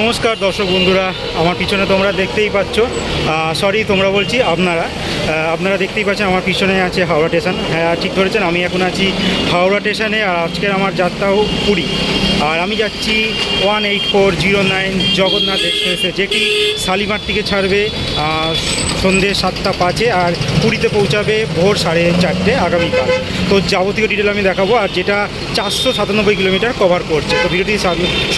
নমস্কার দর্শক বন্ধুরা, আমার পিছনে তোমরা দেখতেই পাচ্ছ, সরি তোমরা বলছি আপনারা দেখতেই পাচ্ছেন আমার পিছনে আছে হাওড়া স্টেশন। হ্যাঁ ঠিক ধরেছেন, আমি এখন আছি হাওড়া স্টেশনে। আর আজকের আমার যাত্রাও পুরী। আর আমি যাচ্ছি 18409 জগন্নাথ এক্সপ্রেসে, যেটি শালিমার থেকে ছাড়বে সন্ধ্যে 7:05 আর পুরীতে পৌঁছাবে ভোর 4:30 আগামীকাল। তো যাবতীয় ডিটেল আমি দেখাবো, আর যেটা 497 কিলোমিটার কভার করছে। তো ভিডিওটি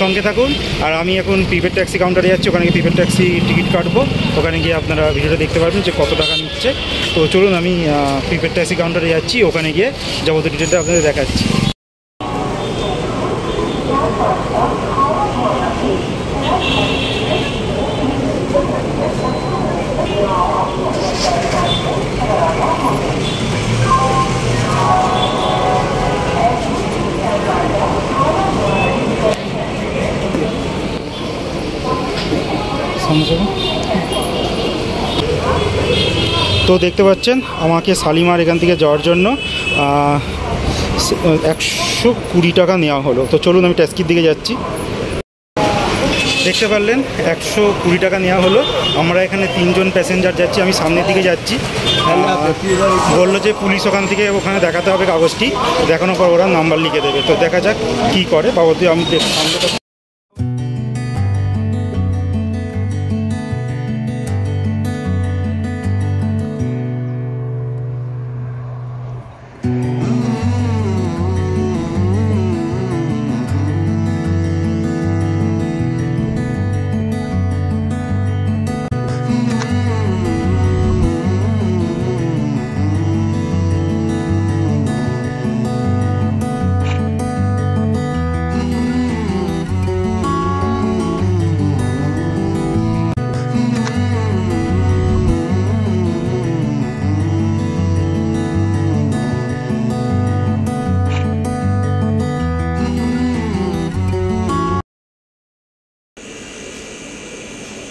সঙ্গে থাকুন। আর আমি এখন প্রিপেড ট্যাক্সি কাউন্টারে যাচ্ছি, ওখানে গিয়ে প্রিপেড ট্যাক্সি টিকিট কাটবো। ওখানে গিয়ে আপনারা ভিডিওটা দেখতে পারবেন যে কত টাকা নিচ্ছে। তো চলুন আমি প্রিপেড ট্যাক্সি কাউন্টারে যাচ্ছি, ওখানে গিয়ে যাবতীয় ডিটেলটা আপনাদের দেখাচ্ছি। তো দেখতে পাচ্ছেন আমাকে শালিমার এখান থেকে যাওয়ার জন্য 120 টাকা নেওয়া হলো। তো চলুন আমি ট্যাক্সির দিকে যাচ্ছি। দেখতে পারলেন 120 টাকা নেওয়া হলো। আমরা এখানে 3 জন প্যাসেঞ্জার যাচ্ছি, আমি সামনের দিকে যাচ্ছি। বললো যে পুলিশ ওখানে দেখাতে হবে কাগজটি, দেখানোর পর ওরা নাম্বার লিখে দেবে। তো দেখা যাক কী করে বাবদ। আমি সামনে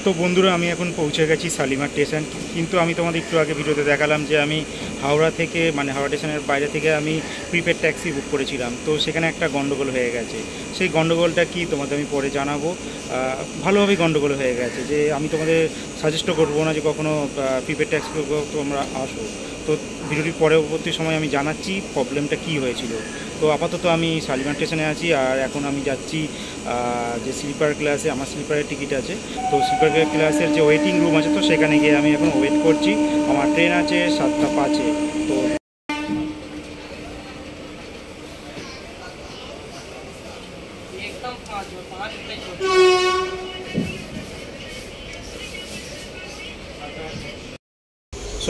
তো বন্ধুরা, আমি এখন পৌঁছে গেছি শালিমার স্টেশন। কিন্তু আমি তোমাদের একটু আগে ভিডিওতে দেখালাম যে আমি হাওড়া থেকে, মানে হাওড়া স্টেশনের বাইরে থেকে আমি প্রিপেড ট্যাক্সি বুক করেছিলাম। তো সেখানে একটা গন্ডগোল হয়ে গেছে। সেই গন্ডগোলটা কি তোমাদের আমি পরে জানাবো। ভালোভাবেই গন্ডগোল হয়ে গেছে, যে আমি তোমাদের সাজেস্টও করবো না যে কখনও প্রিপেড ট্যাক্সি তোমরা আসো। তো ভিডিওটির পরবর্তী সময় আমি জানাচ্ছি প্রবলেমটা কি হয়েছিল। তো আপাতত আমি শালিমার স্টেশনে আছি, আর এখন আমি যাচ্ছি যে স্লিপার ক্লাসে, আমার স্লিপারের টিকিট আছে। তো স্লিপার ক্লাসের যে ওয়েটিং রুম আছে, তো সেখানে গিয়ে আমি এখন ওয়েট করছি। আমার ট্রেন আছে 7:05।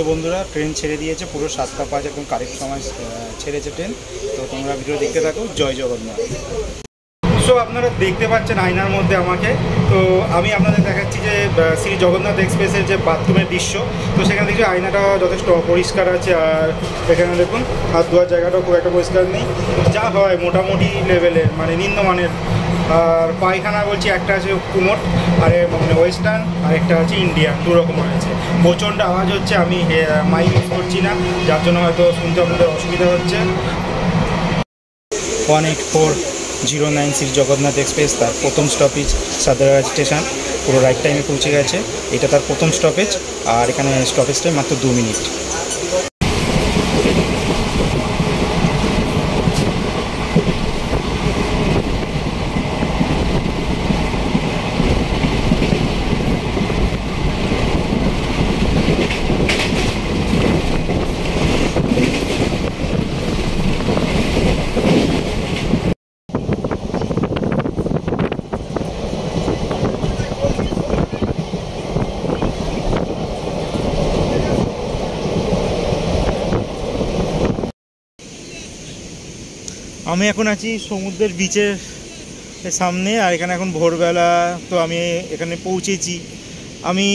তো বন্ধুরা, ট্রেন ছেড়ে দিয়েছে পুরো 7:05, একদম কারেক্ট সময় ছেড়েছে ট্রেন। তো তোমরা ভিডিও দেখতে থাকো। জয় জগন্নাথ। সো আপনারা দেখতে পাচ্ছেন আয়নার মধ্যে আমাকে। তো আমি আপনাদের দেখাচ্ছি যে শ্রী জগন্নাথ এক্সপ্রেসের যে বাথরুমের দৃশ্য। তো সেখানে দেখছি আয়নাটা যথেষ্ট অপরিষ্কার আছে, আর এখানে দেখুন হাত ধোয়ার জায়গাটাও খুব একটা পরিষ্কার নেই। যা হয় মোটামুটি লেভেলের, মানে নিম্নমানের। আর পায়খানা বলছি একটা আছে কুমোট, আর মানে ওয়েস্টার্ন, আর একটা আছে ইন্ডিয়ান, দুরকম আছে। প্রচণ্ড আওয়াজ হচ্ছে, আমি মাইক ইউজ করছি না, যার জন্য হয়তো শুনতে আপনাদের অসুবিধা হচ্ছে। 18409 শ্রী জগন্নাথ এক্সপ্রেস, তার প্রথম স্টপেজ সাদরাবাদ স্টেশন। পুরো রাইট টাইমে পৌঁছে গেছে। এটা তার প্রথম স্টপেজ, আর এখানে স্টপেজ টাইম মাত্র 2 মিনিট। আমি এখন আছি সমুদ্রের বিচের সামনে, আর এখানে এখন ভোরবেলা। তো আমি এখানে পৌঁছেছি। আমি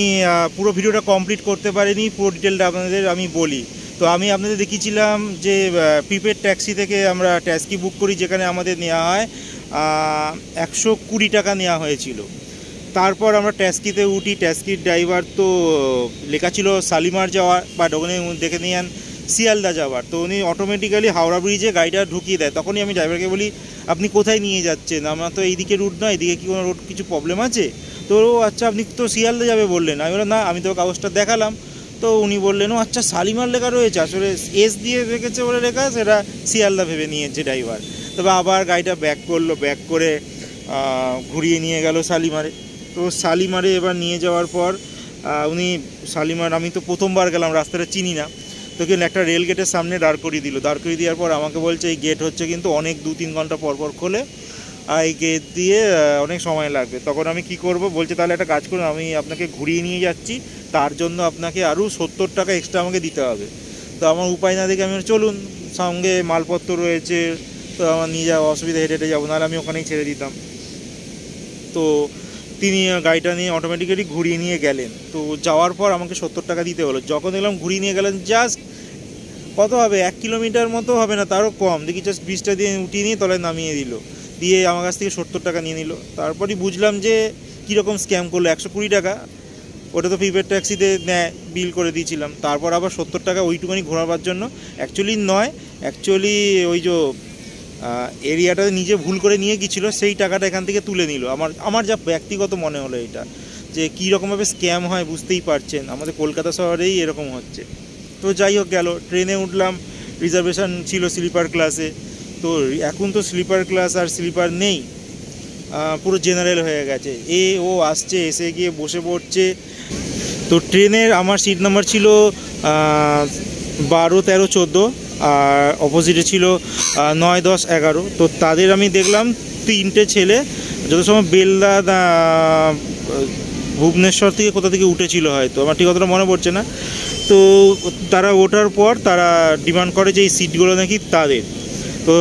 পুরো ভিডিওটা কমপ্লিট করতে পারিনি, পুরো ডিটেলটা আপনাদের আমি বলি। তো আমি আপনাদের দেখিয়েছিলাম যে প্রিপেড ট্যাক্সি থেকে আমরা ট্যাক্সি বুক করি, যেখানে আমাদের নেওয়া হয় 120 টাকা নেওয়া হয়েছিল। তারপর আমরা ট্যাক্সিতে উঠি। ট্যাক্সির ড্রাইভার তো লেখা ছিল শালিমার যাওয়ার, বা ওখানে দেখে নিয়ে শিয়ালদা যাওয়ার। তো উনি অটোমেটিক্যালি হাওড়া ব্রিজে গাড়িটা ঢুকিয়ে দেয়। তখনই আমি ড্রাইভারকে বলি, আপনি কোথায় নিয়ে যাচ্ছেন? আমরা তো এইদিকে রুট নয়, এদিকে কি কোনো রোড কিছু প্রবলেম আছে? তো আচ্ছা আপনি তো শিয়ালদা যাবে বললেন। আমি বললাম না, আমি তো কাগজটা দেখালাম। তো উনি বললেন ও আচ্ছা শালিমার লেখা রয়েছে, আসলে এস দিয়ে রেখেছে বলে লেখা, সেটা শিয়ালদা ভেবে নিয়েছে ড্রাইভার। তবে আবার গাড়িটা ব্যাক করলো, ব্যাক করে ঘুরিয়ে নিয়ে গেল শালিমারে। তো শালিমারে এবার নিয়ে যাওয়ার পর উনি শালিমার, আমি তো প্রথমবার গেলাম, রাস্তাটা চিনি না, তো কিন্তু একটা রেল গেটের সামনে দাঁড় করিয়ে দিল। দাঁড় করিয়ে দেওয়ার পর আমাকে বলছে এই গেট হচ্ছে কিন্তু অনেক 2-3 ঘন্টা পর পর খোলে, আর এই গেট দিয়ে অনেক সময় লাগবে। তখন আমি কি করব, বলছে তাহলে একটা কাজ করুন, আমি আপনাকে ঘুরিয়ে নিয়ে যাচ্ছি, তার জন্য আপনাকে আরও 70 টাকা এক্সট্রা আমাকে দিতে হবে। তো আমার উপায় না দেখে আমি চলুন, সঙ্গে মালপত্র রয়েছে, তো আমার নিয়ে যাওয়া অসুবিধা, হেঁটে হেঁটে যাবো, নাহলে আমি ওখানেই ছেড়ে দিতাম। তো তিনি গাড়িটা নিয়ে অটোমেটিক্যালি ঘুরিয়ে নিয়ে গেলেন। তো যাওয়ার পর আমাকে 70 টাকা দিতে হলো। যখন দেখলাম ঘুরিয়ে নিয়ে গেলেন, জাস্ট কত হবে, 1 কিলোমিটার মতো হবে না, তারও কম, দেখি জাস্ট 20টা দিয়ে উঠিয়ে নিয়ে তলায় নামিয়ে দিল, দিয়ে আমার কাছ থেকে 70 টাকা নিয়ে নিল। তারপরই বুঝলাম যে কীরকম স্ক্যাম করলো। 120 টাকা ওটা তো প্রিপেড ট্যাক্সিতে নেয়, বিল করে দিয়েছিলাম। তারপর আবার 70 টাকা ওইটুকুনি ঘোরাবার জন্য, অ্যাকচুয়ালি নয়, অ্যাকচুয়ালি ওই যে এরিয়াটা নিজে ভুল করে নিয়ে গিয়েছিলো, সেই টাকাটা এখান থেকে তুলে নিল। আমার যা ব্যক্তিগত মনে হলো এটা, যে কী রকমভাবে স্ক্যাম হয় বুঝতেই পারছেন, আমাদের কলকাতা শহরেই এরকম হচ্ছে। তো যাই হোক গেল, ট্রেনে উঠলাম, রিজার্ভেশন ছিল স্লিপার ক্লাসে। তো এখন তো স্লিপার ক্লাস আর স্লিপার নেই, পুরো জেনারেল হয়ে গেছে। ও আসছে, এসে গিয়ে বসে পড়ছে। তো ট্রেনের আমার সিট নাম্বার ছিল 12, 13, 14, আর অপোজিটে ছিল 9, 10, 11। তো তাদের আমি দেখলাম 3টে ছেলে, যত সময় বেলদা ভুবনেশ্বর থেকে কোথা থেকে উঠেছিল হয়তো, আমার ঠিক অতটা মনে পড়ছে না। তো তারা ওঠার পর তারা ডিমান্ড করে যে এই সিটগুলো নাকি তাদের। তো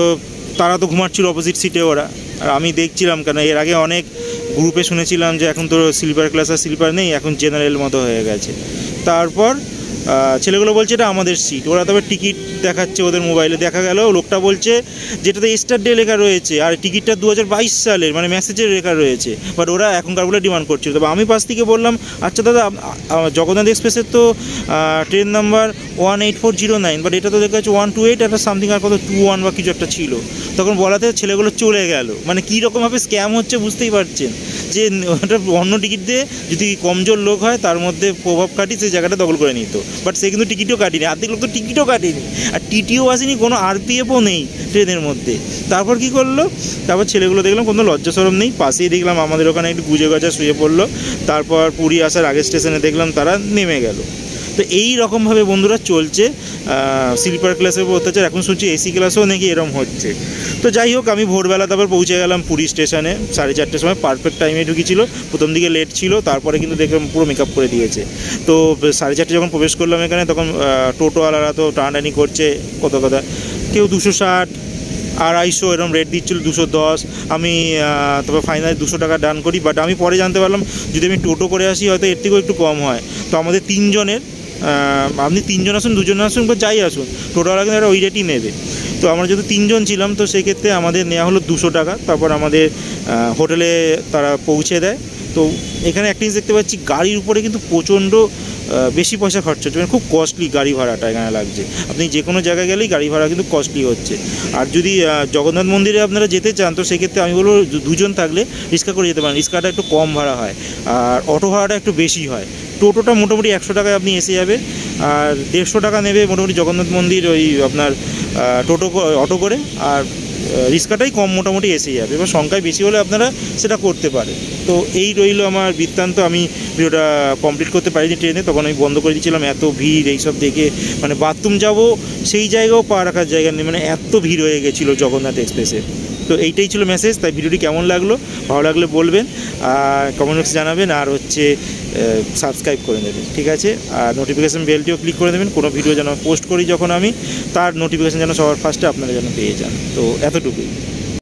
তারা তো ঘুমাচ্ছিল অপোজিট সিটে ওরা, আর আমি দেখছিলাম, কেন এর আগে অনেক গ্রুপে শুনেছিলাম যে এখন তো স্লিপার ক্লাস আর স্লিপার নেই, এখন জেনারেল মতো হয়ে গেছে। তারপর ছেলেগুলো বলছে এটা আমাদের সিট, ওরা তবে টিকিট দেখাচ্ছে ওদের মোবাইলে, দেখা গেল লোকটা বলছে যেটাতে স্টারডে লেখা রয়েছে, আর টিকিটটা 2022 সালের, মানে মেসেজের লেখা রয়েছে, বাট ওরা এখনকার বলে ডিমান্ড করছিল। তবে আমি পাশ থেকে বললাম আচ্ছা দাদা, জগন্নাথ এক্সপ্রেসের তো ট্রেন নাম্বার 18409, বাট এটা তো দেখা যাচ্ছে 128 একটা সামথিং, আর কত 21 বা কিছু একটা ছিল। তখন বলাতে ছেলেগুলো চলে গেল। মানে কী রকমভাবে স্ক্যাম হচ্ছে বুঝতেই পারছেন, যে ওটা অন্য টিকিট দিয়ে যদি কমজোর লোক হয় তার মধ্যে প্রভাব খাটি সেই জায়গাটা দখল করে নিত, বাট সে কিন্তু টিকিটও কাটেনি, অর্ধেক লোক তো টিকিটও কাটেনি, আর টিটিও আসেনি, কোনো আরপিএফও নেই ট্রেনের মধ্যে। তারপর কি করলো, তারপর ছেলেগুলো দেখলাম কোনো লজ্জা শরম নেই, পাশেই দেখলাম আমাদের ওখানে একটু গুজে গজা শুয়ে পড়লো। তারপর পুরী আসার আগের স্টেশনে দেখলাম তারা নেমে গেল। তো এই রকমভাবে বন্ধুরা চলছে স্লিপার ক্লাসের অত্যাচার। এখন শুনছি এসি ক্লাসেও নাকি এরকম হচ্ছে। তো যাই হোক, আমি ভোরবেলা তারপর পৌঁছে গেলাম পুরী স্টেশনে 4:30টার সময়, পারফেক্ট টাইমে ঢুকেছিল। প্রথম দিকে লেট ছিল, তারপরে কিন্তু দেখলাম পুরো মেকআপ করে দিয়েছে। তো 4:30 যখন প্রবেশ করলাম এখানে, তখন টোটোওয়ালারা তো টানাটানি করছে কত কথা, কেউ 260, 250 এরকম রেট দিচ্ছিল, 210। আমি তবে ফাইনালি 200 টাকা ডান করি, বাট আমি পরে জানতে পারলাম যদি আমি টোটো করে আসি হয়তো এর থেকেও একটু কম হয়। তো আমাদের 3 জনের, আপনি 3 জন আসুন, 2 জন আসুন বা যাই আসুন, টোটোওয়ালা কিন্তু ওই রেটই নেবে। তো আমরা যেহেতু 3 জন ছিলাম, তো সেক্ষেত্রে আমাদের নেওয়া হলো 200 টাকা। তারপর আমাদের হোটেলে তারা পৌঁছে দেয়। তো এখানে একটা জিনিস দেখতে পাচ্ছি, গাড়ির উপরে কিন্তু প্রচণ্ড বেশি পয়সা খরচ হচ্ছে, মানে খুব কস্টলি গাড়ি ভাড়াটা এখানে লাগছে। আপনি যে কোনো জায়গায় গেলেই গাড়ি ভাড়া কিন্তু কস্টলি হচ্ছে। আর যদি জগন্নাথ মন্দিরে আপনারা যেতে চান, তো সেক্ষেত্রে আমি বলবো 2 জন থাকলে রিক্সা করে যেতে পারেন, রিক্সাটা একটু কম ভাড়া হয়, আর অটো ভাড়াটা একটু বেশি হয়। টোটোটা মোটামুটি 100 টাকায় আপনি এসে যাবে, আর 150 টাকা নেবে মোটামুটি জগন্নাথ মন্দির ওই আপনার অটো করে, আর রিক্সাটাই কম মোটামুটি এসে যাবে। এবার সংখ্যায় বেশি হলে আপনারা সেটা করতে পারেন। তো এই রইল আমার বৃত্তান্ত। আমি ভিডিওটা কমপ্লিট করতে পারিনি ট্রেনে, তখন আমি বন্ধ করে দিয়েছিলাম, এত ভিড় এইসব দেখে, মানে বাথরুম যাব সেই জায়গাও পা রাখার জায়গা নেই, মানে এত ভিড় হয়ে গেছিলো জগন্নাথ এক্সপ্রেসে। তো এইটাই ছিল মেসেজ। তাই ভিডিওটি কেমন লাগলো, ভালো লাগলে বলবেন, আর কমেন্ট বক্সে জানাবেন, আর সাবস্ক্রাইব করে নেবেন, ঠিক আছে। আর নোটিফিকেশান বেলটিও ক্লিক করে দেবেন, কোনো ভিডিও যেন পোস্ট করি যখন আমি, তার নোটিফিকেশান যেন সবার ফার্স্টে আপনারা যেন পেয়ে যান। তো এতটুকুই।